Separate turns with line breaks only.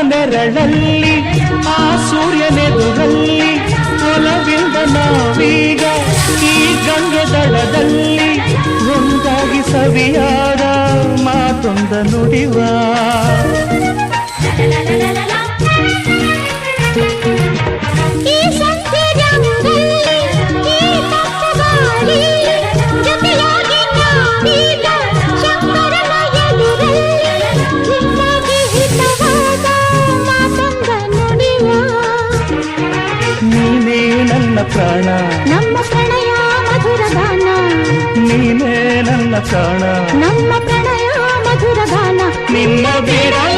ನೆರಳಲ್ಲಿ ಆ ಸೂರ್ಯನೆದುರಲ್ಲಿ ಒಲವಿಂದ ನಾವೀಗ ಈ ಗಂಗೆ ದಡದಲ್ಲಿ ಒಂದಾಗಿ ಸವಿಯಾದ ಮಾತೊಂದ ನುಡಿವ ನೀನೇ ನನ್ನ ಪ್ರಾಣ
ನಮ್ಮ ಪ್ರಣಯ ಮಧುರ ಗಾನ
ನೀನೇ ನನ್ನ ಪ್ರಾಣ
ನಮ್ಮ ಪ್ರಣಯ ಮಧುರ ಗಾನ
ನಿನ್ನ ಬಿಡಲ